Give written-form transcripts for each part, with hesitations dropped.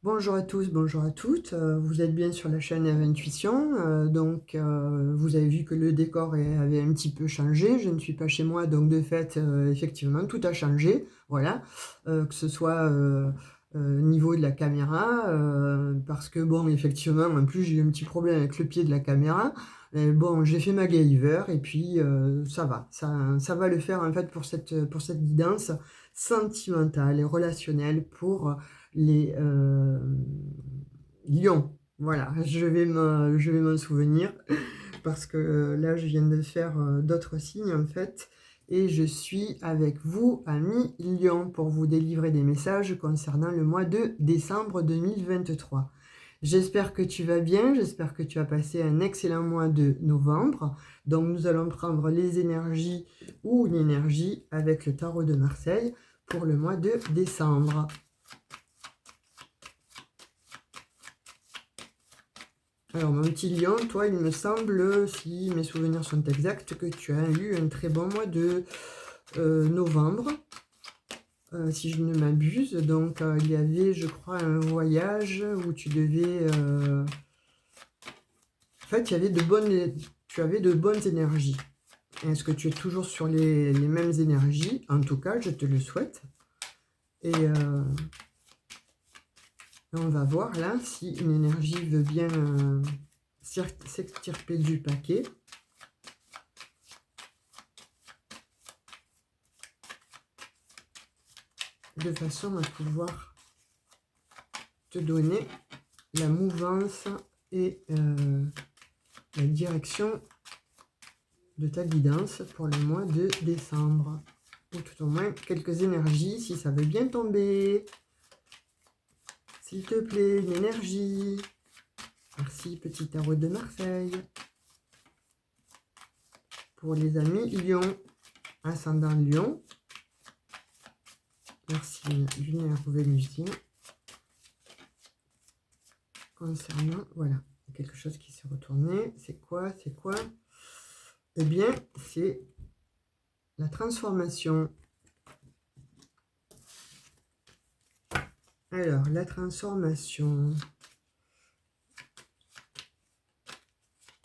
Bonjour à tous, bonjour à toutes. Vous êtes bien sur la chaîne Eve Intuition. Vous avez vu que le décor avait un petit peu changé. Je ne suis pas chez moi, donc de fait, effectivement, tout a changé. Voilà. Que ce soit niveau de la caméra, parce que bon, effectivement, en plus, j'ai eu un petit problème avec le pied de la caméra. Mais bon, j'ai fait ma MacGyver et puis ça va. Ça va le faire en fait pour cette guidance sentimentale et relationnelle pour les lions. Voilà, je vais m'en souvenir parce que là, je viens de faire d'autres signes en fait. Et je suis avec vous, amis Lion, pour vous délivrer des messages concernant le mois de décembre 2023. J'espère que tu vas bien, j'espère que tu as passé un excellent mois de novembre. Donc nous allons prendre les énergies ou l'énergie avec le tarot de Marseille pour le mois de décembre. Alors, mon petit lion, toi, il me semble, si mes souvenirs sont exacts, que tu as eu un très bon mois de novembre, si je ne m'abuse. Donc, il y avait, je crois, un voyage où tu devais... En fait, il y avait tu avais de bonnes énergies. Est-ce que tu es toujours sur les mêmes énergies? En tout cas, je te le souhaite. Et on va voir là si une énergie veut bien s'extirper du paquet. De façon à pouvoir te donner la mouvance et la direction de ta guidance pour le mois de décembre. Ou tout au moins quelques énergies si ça veut bien tomber. S'il te plaît, une énergie. Merci, petit tarot de Marseille. Pour les amis Lion, ascendant Lion. Merci, lunaire vénusien. Concernant, voilà, quelque chose qui s'est retourné. C'est quoi? C'est quoi? Eh bien, c'est la transformation. Alors, la transformation.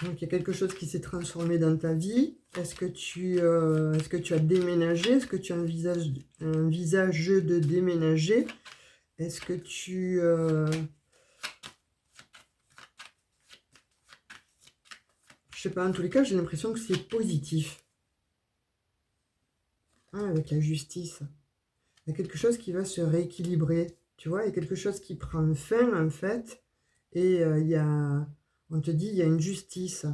Donc, il y a quelque chose qui s'est transformé dans ta vie. Est-ce que tu as déménagé? Est-ce que tu envisages de déménager? Est-ce que tu... je sais pas, en tous les cas, j'ai l'impression que c'est positif. Ah, avec la justice. Il y a quelque chose qui va se rééquilibrer. Tu vois, il y a quelque chose qui prend fin, en fait. Et on te dit, il y a une justice.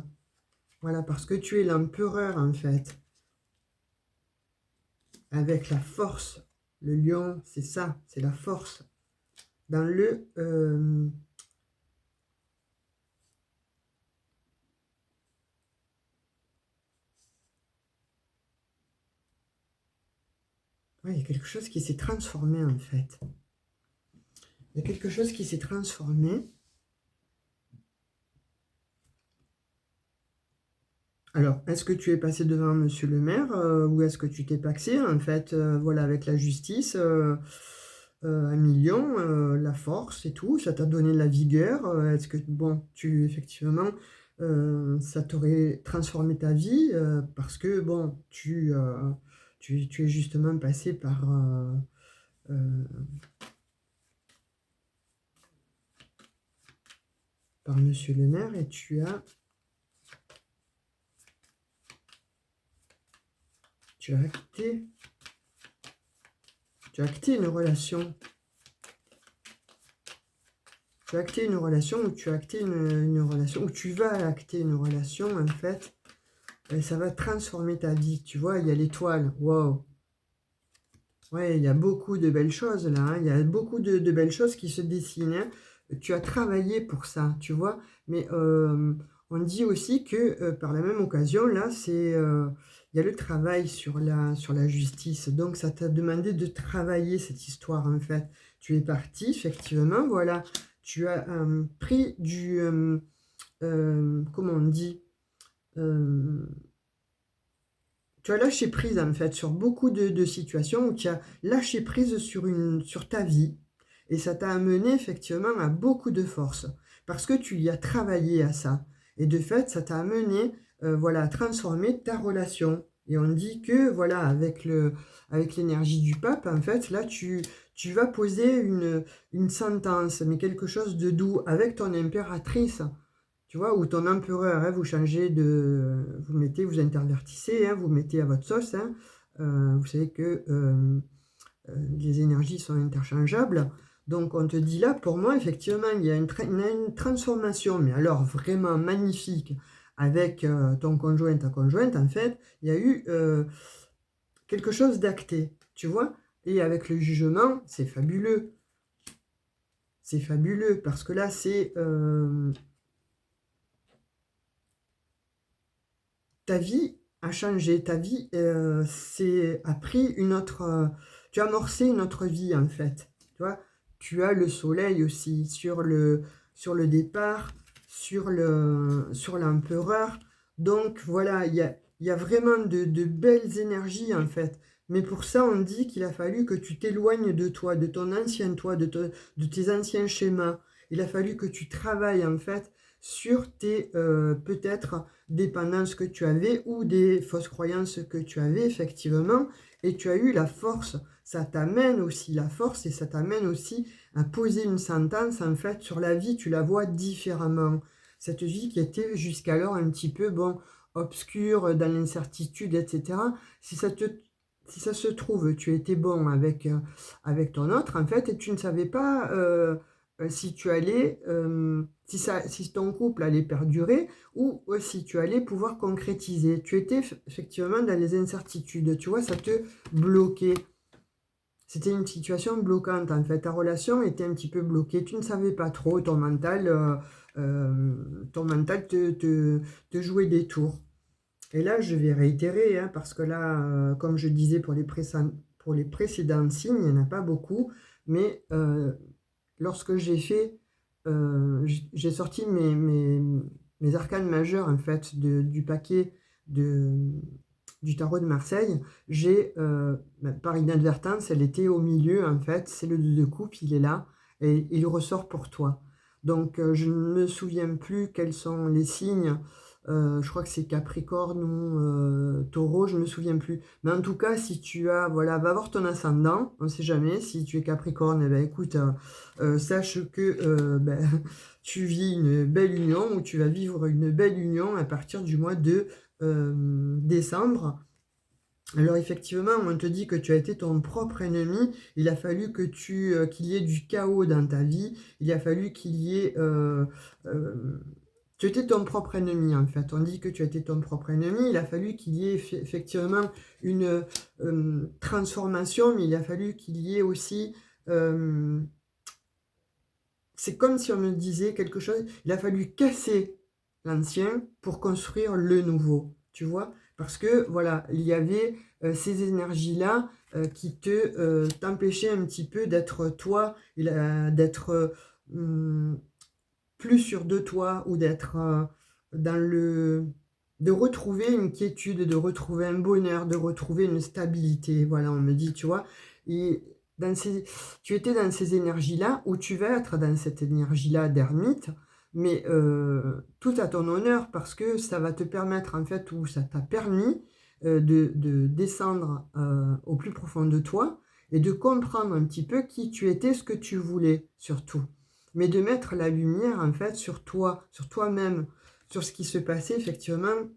Voilà, parce que tu es l'empereur, en fait. Avec la force. Le lion, c'est ça, c'est la force. Dans le... ouais, il y a quelque chose qui s'est transformé, en fait. Il y a quelque chose qui s'est transformé. Alors, est-ce que tu es passé devant monsieur le maire ou est-ce que tu t'es paxé, en fait, voilà, avec la justice, 1 million, la force et tout, ça t'a donné de la vigueur. Est-ce que, bon, effectivement, ça t'aurait transformé ta vie parce que, bon, tu es justement passé euh, par monsieur le maire et tu as acté une relation. Tu as acté une relation ou tu as acté une relation ou tu vas acter une relation en fait. Et ça va transformer ta vie. Tu vois, il y a l'étoile. Wow. Ouais, il y a beaucoup de belles choses là. Hein. Il y a beaucoup de belles choses qui se dessinent. Hein. Tu as travaillé pour ça, tu vois. Mais on dit aussi que par la même occasion, là, il y a le travail sur la justice. Donc, ça t'a demandé de travailler cette histoire, en fait. Tu es parti, effectivement, voilà. Tu as pris comment on dit tu as lâché prise, en fait, sur beaucoup de situations où tu as lâché prise sur ta vie. Et ça t'a amené effectivement à beaucoup de force, parce que tu y as travaillé à ça. Et de fait, ça t'a amené voilà, à transformer ta relation. Et on dit que, voilà, avec l'énergie du pape, en fait, là, tu vas poser une sentence, mais quelque chose de doux, avec ton impératrice, tu vois, ou ton empereur, hein, vous changez vous intervertissez, hein, vous mettez à votre sauce, hein. Vous savez que les énergies sont interchangeables. Donc on te dit là, pour moi, effectivement, il y a une transformation, mais alors vraiment magnifique, avec ton conjoint, ta conjointe, en fait, il y a eu quelque chose d'acté, tu vois. Et avec le jugement, c'est fabuleux. C'est fabuleux, parce que là, c'est... ta vie a changé, ta vie a pris une autre... tu as amorcé une autre vie, en fait. Tu vois, tu as le soleil aussi sur le départ, sur l'empereur. Donc, voilà, il y a vraiment de belles énergies, en fait. Mais pour ça, on dit qu'il a fallu que tu t'éloignes de toi, de ton ancien toi, de tes anciens schémas. Il a fallu que tu travailles, en fait, sur tes, peut-être, dépendances que tu avais ou des fausses croyances que tu avais, effectivement. Et tu as eu la force. Ça t'amène aussi la force et ça t'amène aussi à poser une sentence, en fait, sur la vie. Tu la vois différemment. Cette vie qui était jusqu'alors un petit peu, bon, obscure, dans l'incertitude, etc. Si ça se trouve, tu étais bon avec ton autre, en fait, et tu ne savais pas si tu allais, si ton couple allait perdurer, ou si tu allais pouvoir concrétiser. Tu étais effectivement dans les incertitudes, tu vois, ça te bloquait. C'était une situation bloquante, en fait. Ta relation était un petit peu bloquée. Tu ne savais pas trop, ton mental te jouait des tours. Et là, je vais réitérer, hein, parce que là, comme je disais pour les précédents signes, il n'y en a pas beaucoup, mais lorsque j'ai sorti mes arcanes majeurs, en fait, du paquet du tarot de Marseille, par inadvertance, elle était au milieu, en fait, c'est le 2 de coupe, il est là, et il ressort pour toi. Donc, je ne me souviens plus quels sont les signes. Je crois que c'est Capricorne ou Taureau, je ne me souviens plus. Mais en tout cas, si tu as, voilà, va voir ton ascendant, on ne sait jamais. Si tu es Capricorne, eh ben, écoute, sache que tu vis une belle union, ou tu vas vivre une belle union à partir du mois de décembre. Alors effectivement, on te dit que tu as été ton propre ennemi. Il a fallu qu'il y ait du chaos dans ta vie. Il a fallu qu'il y ait... tu étais ton propre ennemi, en fait. On dit que tu as été ton propre ennemi. Il a fallu qu'il y ait effectivement une transformation, mais il a fallu qu'il y ait aussi... c'est comme si on me disait quelque chose. Il a fallu casser l'ancien pour construire le nouveau, tu vois? Parce que, voilà, il y avait ces énergies-là qui t'empêchaient un petit peu d'être toi, d'être plus sûr de toi, ou d'être de retrouver une quiétude, de retrouver un bonheur, de retrouver une stabilité. Voilà, on me dit, tu vois. Et tu étais dans ces énergies-là, ou tu vas être dans cette énergie-là d'ermite, mais tout à ton honneur, parce que ça va te permettre, en fait, ou ça t'a permis de descendre au plus profond de toi, et de comprendre un petit peu qui tu étais, ce que tu voulais, surtout. Mais de mettre la lumière, en fait, sur toi, sur toi-même, sur ce qui se passait, effectivement,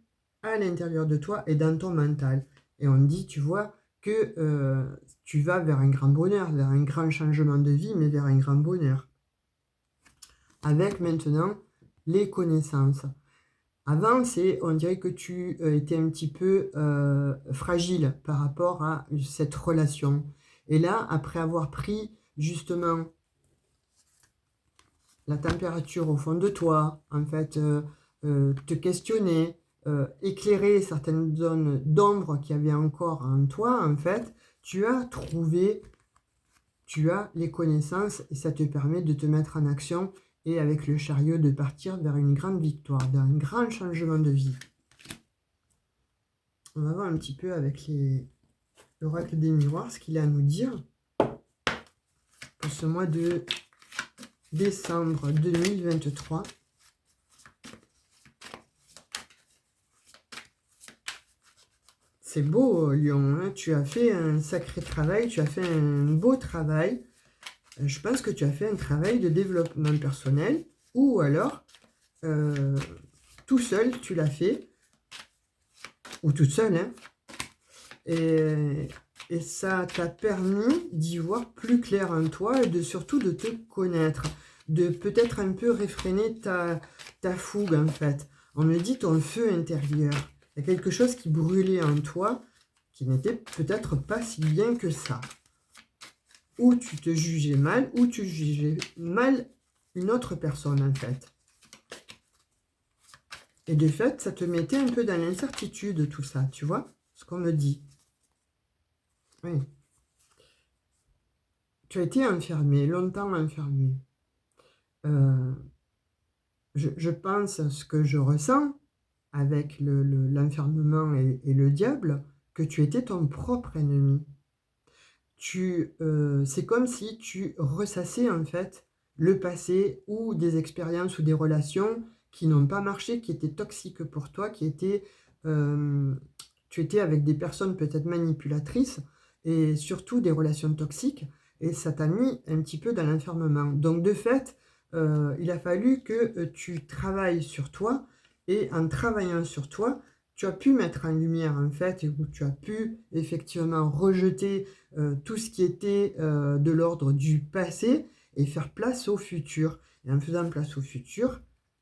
à l'intérieur de toi et dans ton mental. Et on dit, tu vois, que tu vas vers un grand bonheur, vers un grand changement de vie, mais vers un grand bonheur. Avec maintenant les connaissances. Avant, on dirait que tu étais un petit peu fragile par rapport à cette relation. Et là, après avoir pris justement la température au fond de toi, en fait, te questionner, éclairer certaines zones d'ombre qu'il y avait encore en toi, en fait, tu as les connaissances, et ça te permet de te mettre en action, et avec le chariot de partir vers une grande victoire, vers un grand changement de vie. On va voir un petit peu avec l'oracle des miroirs ce qu'il a à nous dire pour ce mois de décembre 2023. C'est beau, Lion, hein, tu as fait un sacré travail, tu as fait un beau travail. Je pense que tu as fait un travail de développement personnel, ou alors, tout seul, tu l'as fait, ou toute seule, hein, et ça t'a permis d'y voir plus clair en toi, et surtout de te connaître, de peut-être un peu réfréner ta fougue, en fait. On me dit ton feu intérieur. Il y a quelque chose qui brûlait en toi, qui n'était peut-être pas si bien que ça. Ou tu te jugeais mal, ou tu jugeais mal une autre personne, en fait. Et de fait, ça te mettait un peu dans l'incertitude, tout ça, tu vois, ce qu'on me dit. Oui. Tu as été enfermé, longtemps enfermé. Je pense ce que je ressens avec l'enfermement et le diable, que tu étais ton propre ennemi. C'est comme si tu ressassais en fait le passé ou des expériences ou des relations qui n'ont pas marché, qui étaient toxiques pour toi, tu étais avec des personnes peut-être manipulatrices et surtout des relations toxiques, et ça t'a mis un petit peu dans l'enfermement. Donc de fait, il a fallu que tu travailles sur toi, et en travaillant sur toi, tu as pu mettre en lumière en fait, et où tu as pu effectivement rejeter tout ce qui était de l'ordre du passé et faire place au futur. Et en faisant place au futur,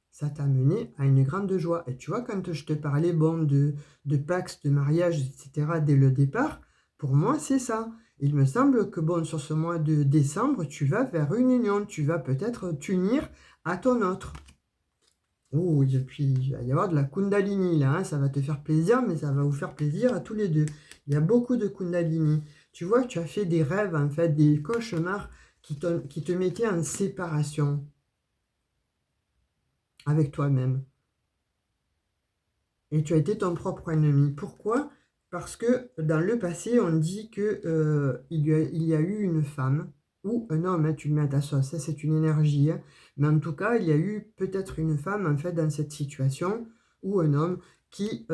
ça t'a mené à une grande joie. Et tu vois, quand je te parlais de Pax, de mariage, etc., dès le départ, pour moi, c'est ça. Il me semble que bon, sur ce mois de décembre, tu vas vers une union, tu vas peut-être t'unir à ton autre. Oh, et puis il va y avoir de la Kundalini là, hein, ça va te faire plaisir, mais ça va vous faire plaisir à tous les deux. Il y a beaucoup de Kundalini. Tu vois, tu as fait des rêves, en fait, des cauchemars qui te mettaient en séparation avec toi-même. Et tu as été ton propre ennemi. Pourquoi? Parce que dans le passé, on dit que il y a eu une femme ou un homme, hein, tu le mets à ta sauce, ça c'est une énergie. Hein. Mais en tout cas, il y a eu peut-être une femme, en fait, dans cette situation, ou un homme qui,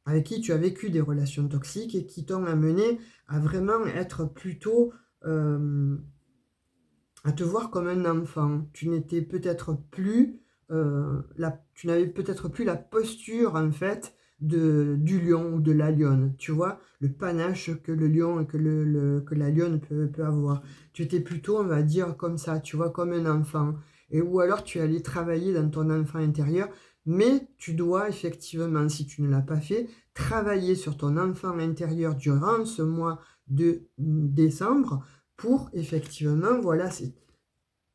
avec qui tu as vécu des relations toxiques et qui t'ont amené à vraiment être plutôt, à te voir comme un enfant. Tu n'étais peut-être plus, tu n'avais peut-être plus la posture en fait du lion ou de la lionne. Tu vois, le panache que le lion et que la lionne peut avoir. Tu étais plutôt, on va dire, comme ça, tu vois, comme un enfant. Et ou alors tu allais travailler dans ton enfant intérieur, mais tu dois effectivement, si tu ne l'as pas fait, travailler sur ton enfant intérieur durant ce mois de décembre pour effectivement, voilà,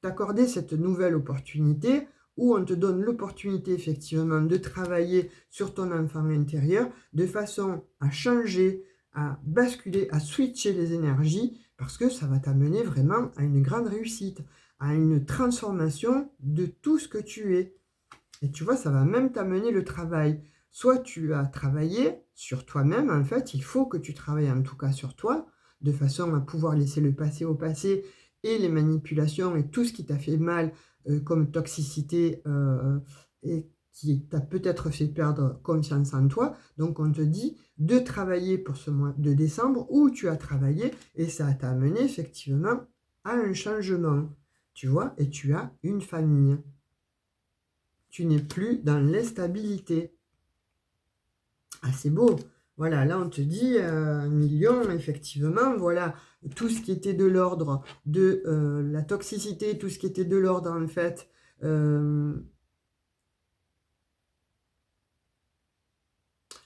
t'accorder cette nouvelle opportunité où on te donne l'opportunité effectivement de travailler sur ton enfant intérieur de façon à changer, à basculer, à switcher les énergies, parce que ça va t'amener vraiment à une grande réussite, à une transformation de tout ce que tu es. Et tu vois, ça va même t'amener le travail. Soit tu as travaillé sur toi-même, en fait, il faut que tu travailles en tout cas sur toi, de façon à pouvoir laisser le passé au passé, et les manipulations et tout ce qui t'a fait mal, comme toxicité, et qui t'a peut-être fait perdre confiance en toi. Donc on te dit de travailler pour ce mois de décembre où tu as travaillé, et ça t'a amené effectivement à un changement. Tu vois, et tu as une famille. Tu n'es plus dans l'instabilité. Ah, c'est beau. Voilà, là on te dit 1 million, effectivement, voilà, tout ce qui était de l'ordre de la toxicité, tout ce qui était de l'ordre en fait,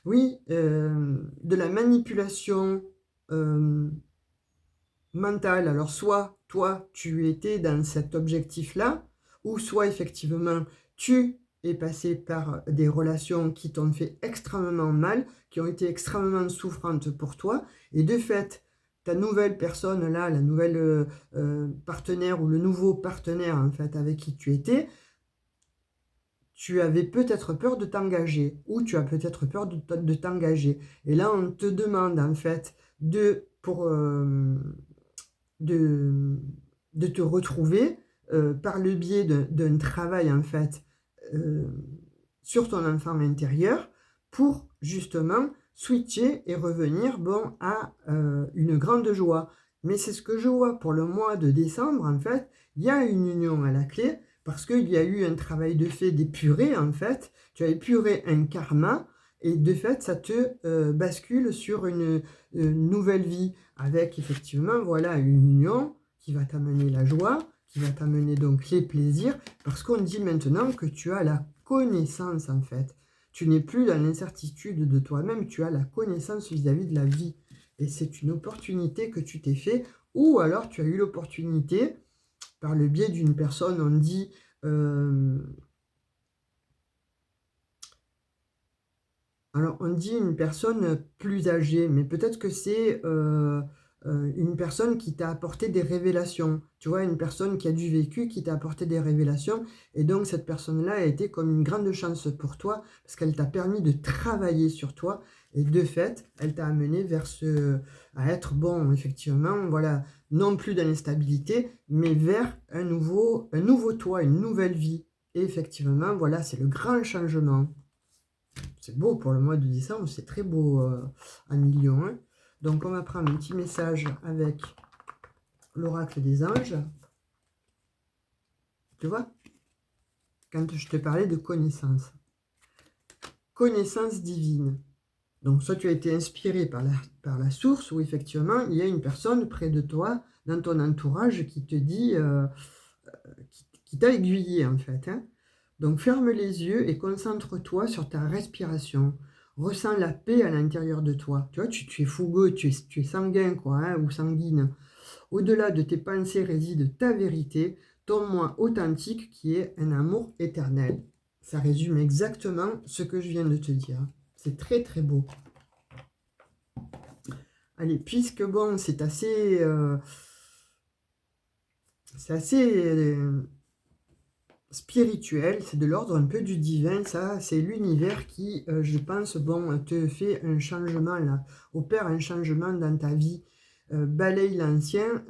oui, de la manipulation mentale. Alors soit toi, tu étais dans cet objectif-là, ou soit effectivement, tu es passé par des relations qui t'ont fait extrêmement mal, qui ont été extrêmement souffrantes pour toi, et de fait, ta nouvelle personne là, la nouvelle partenaire ou le nouveau partenaire en fait avec qui tu étais, tu avais peut-être peur de t'engager, ou tu as peut-être peur de t'engager. Et là, on te demande en fait pour de te retrouver par le biais d'un travail, en fait, sur ton enfant intérieur, pour justement switcher et revenir, bon, à une grande joie. Mais c'est ce que je vois pour le mois de décembre, en fait, il y a une union à la clé, parce qu'il y a eu un travail de fait d'épuré, en fait, tu as épuré un karma, et de fait, ça te bascule sur une nouvelle vie, avec effectivement, voilà, une union qui va t'amener la joie, qui va t'amener donc les plaisirs, parce qu'on dit maintenant que tu as la connaissance, en fait. Tu n'es plus dans l'incertitude de toi-même, tu as la connaissance vis-à-vis de la vie. Et c'est une opportunité que tu t'es fait, ou alors tu as eu l'opportunité, par le biais d'une personne, on dit... alors, on dit une personne plus âgée, mais peut-être que c'est une personne qui t'a apporté des révélations. Tu vois, une personne qui a du vécu, qui t'a apporté des révélations. Et donc, cette personne-là a été comme une grande chance pour toi, parce qu'elle t'a permis de travailler sur toi. Et de fait, elle t'a amené vers à être bon, effectivement, voilà, non plus dans l'instabilité, mais vers un nouveau toi, une nouvelle vie. Et effectivement, voilà, c'est le grand changement. C'est beau pour le mois de décembre, c'est très beau à million. Hein. Donc on va prendre un petit message avec l'oracle des anges. Tu vois, quand je te parlais de connaissance. Connaissance divine. Donc soit tu as été inspiré par la source, ou effectivement il y a une personne près de toi, dans ton entourage, qui te dit, qui t'a aiguillé en fait. Hein. Donc ferme les yeux et concentre-toi sur ta respiration. Ressens la paix à l'intérieur de toi. Tu vois, tu es fougueux, tu es sanguin, quoi, hein, ou sanguine. Au-delà de tes pensées réside ta vérité, ton moi authentique qui est un amour éternel. Ça résume exactement ce que je viens de te dire. C'est très très beau. Allez, puisque bon, c'est assez... spirituel, c'est de l'ordre un peu du divin, ça, c'est l'univers qui, je pense, bon, te fait un changement, là, opère un changement dans ta vie, balaye l'ancien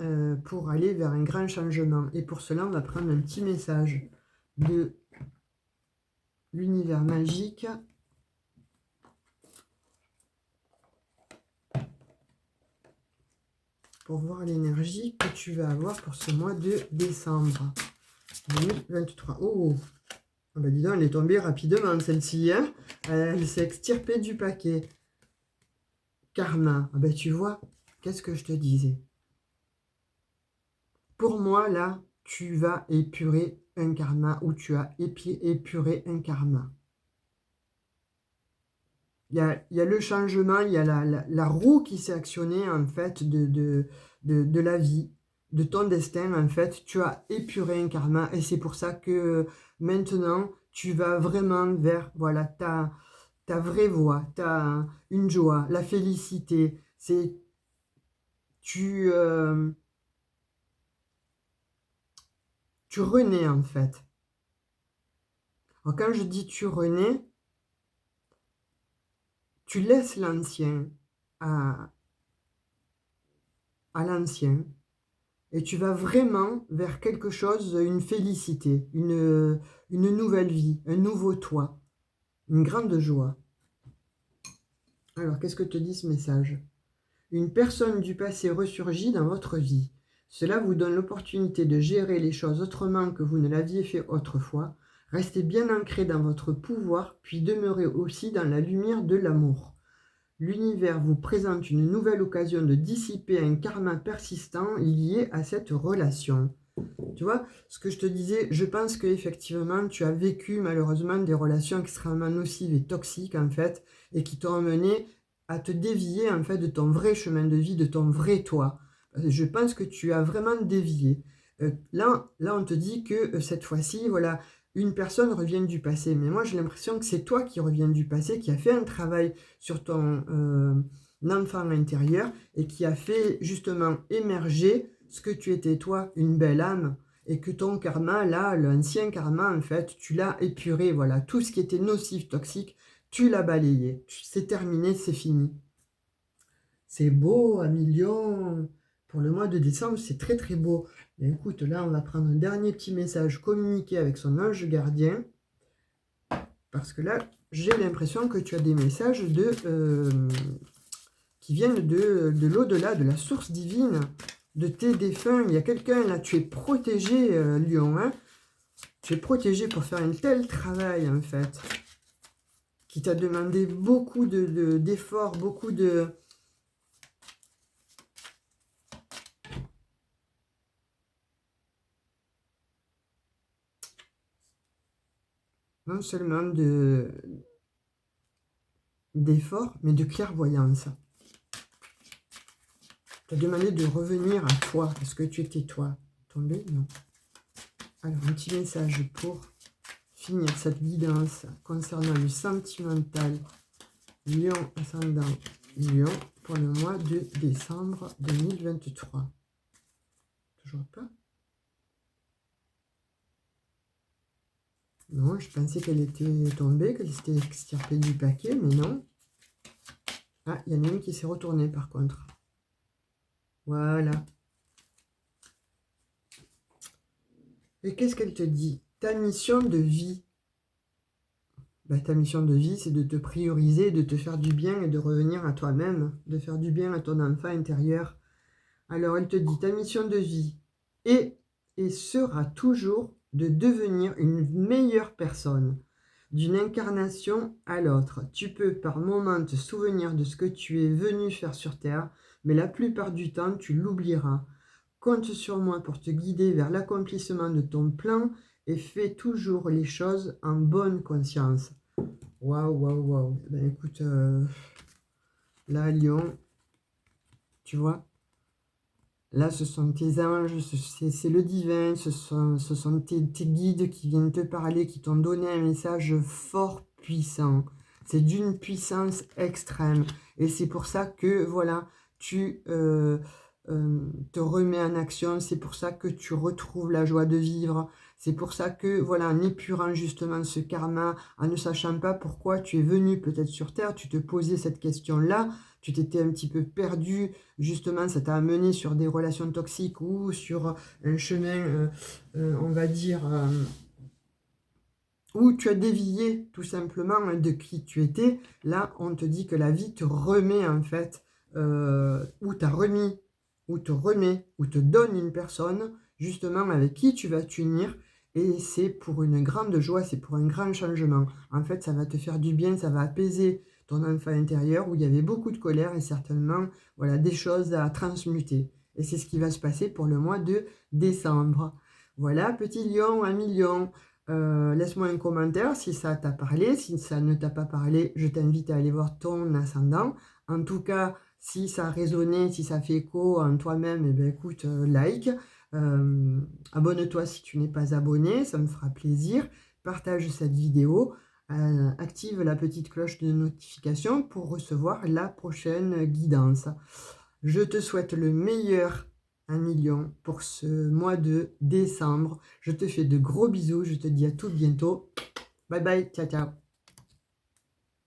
pour aller vers un grand changement. Et pour cela, on va prendre un petit message de l'univers magique. Pour voir l'énergie que tu vas avoir pour ce mois de décembre 2023. Oh, ah ben dis donc, elle est tombée rapidement, celle-ci. Hein, elle s'est extirpée du paquet. Karma. Ah ben tu vois, qu'est-ce que je te disais? Pour moi, là, tu vas épurer un karma, ou tu as épuré un karma. Il y a le changement, il y a la roue qui s'est actionnée, en fait, de la vie, de ton destin, en fait. Tu as épuré un karma, et c'est pour ça que maintenant, tu vas vraiment vers, voilà, ta vraie voie, une joie, la félicité. C'est, tu renais, en fait. Alors, quand je dis tu renais, tu laisses l'ancien à, l'ancien, et tu vas vraiment vers quelque chose, une félicité, une nouvelle vie, un nouveau toi, une grande joie. Alors, qu'est-ce que te dit ce message? Une personne du passé ressurgit dans votre vie. Cela vous donne l'opportunité de gérer les choses autrement que vous ne l'aviez fait autrefois. Restez bien ancré dans votre pouvoir, puis demeurez aussi dans la lumière de l'amour. L'univers vous présente une nouvelle occasion de dissiper un karma persistant lié à cette relation. Tu vois, ce que je te disais, je pense qu'effectivement, tu as vécu malheureusement des relations extrêmement nocives et toxiques, en fait, et qui t'ont amené à te dévier, en fait, de ton vrai chemin de vie, de ton vrai toi. Je pense que tu as vraiment dévié. Là, on te dit que cette fois-ci, voilà, une personne revient du passé. Mais moi, j'ai l'impression que c'est toi qui reviens du passé, qui a fait un travail sur ton enfant intérieur, et qui a fait justement émerger ce que tu étais toi, une belle âme, et que ton karma, là, l'ancien karma, en fait, tu l'as épuré, voilà, tout ce qui était nocif, toxique, tu l'as balayé, c'est terminé, c'est fini. C'est beau, à millions, Pour le mois de décembre, c'est très très beau. Mais écoute, là, on va prendre un dernier petit message, communiquer avec son ange gardien. Parce que là, j'ai l'impression que tu as des messages qui viennent de l'au-delà, de la source divine, de tes défunts. Il y a quelqu'un là, tu es protégé, Lion. Hein, tu es protégé pour faire un tel travail, en fait, qui t'a demandé beaucoup d'efforts, beaucoup de... Non seulement d'efforts, mais de clairvoyance. T'as demandé de revenir à toi. Est-ce que tu étais toi? Tombé? Non. Alors, un petit message pour finir cette guidance concernant le sentimental Lion ascendant Lion pour le mois de décembre 2023. Toujours pas? Non, je pensais qu'elle était tombée, qu'elle s'était extirpée du paquet, mais non. Ah, il y en a une qui s'est retournée par contre. Voilà. Et qu'est-ce qu'elle te dit? Ta mission de vie. Ben, ta mission de vie, c'est de te prioriser, de te faire du bien et de revenir à toi-même, de faire du bien à ton enfant intérieur. Alors, elle te dit, ta mission de vie est et sera toujours de devenir une meilleure personne, d'une incarnation à l'autre. Tu peux par moments te souvenir de ce que tu es venu faire sur Terre, mais la plupart du temps, tu l'oublieras. Compte sur moi pour te guider vers l'accomplissement de ton plan et fais toujours les choses en bonne conscience. Waouh, waouh, waouh. Ben écoute, là, Lion, tu vois, là, ce sont tes anges, c'est le divin, ce sont tes guides qui viennent te parler, qui t'ont donné un message fort puissant. C'est d'une puissance extrême. Et c'est pour ça que, voilà, tu te remets en action. C'est pour ça que tu retrouves la joie de vivre. C'est pour ça que, voilà, en épurant justement ce karma, en ne sachant pas pourquoi tu es venu peut-être sur Terre, tu te posais cette question-là, tu t'étais un petit peu perdu, justement, ça t'a amené sur des relations toxiques ou sur un chemin, on va dire, où tu as dévié tout simplement de qui tu étais. Là, on te dit que la vie te remet en fait, ou t'a remis, ou te remet, ou te donne une personne, justement, avec qui tu vas t'unir. Et c'est pour une grande joie, c'est pour un grand changement. En fait, ça va te faire du bien, ça va apaiser ton enfant intérieur où il y avait beaucoup de colère et certainement, voilà, des choses à transmuter. Et c'est ce qui va se passer pour le mois de décembre. Voilà, petit lion, 1 million. Laisse-moi un commentaire si ça t'a parlé. Si ça ne t'a pas parlé, je t'invite à aller voir ton ascendant. En tout cas, si ça a résonné, si ça fait écho en toi-même, eh bien, écoute, like. Abonne-toi si tu n'es pas abonné, ça me fera plaisir. Partage cette vidéo. Active la petite cloche de notification pour recevoir la prochaine guidance. Je te souhaite le meilleur 1 million pour ce mois de décembre. Je te fais de gros bisous. Je te dis à tout bientôt. Bye bye. Ciao, ciao.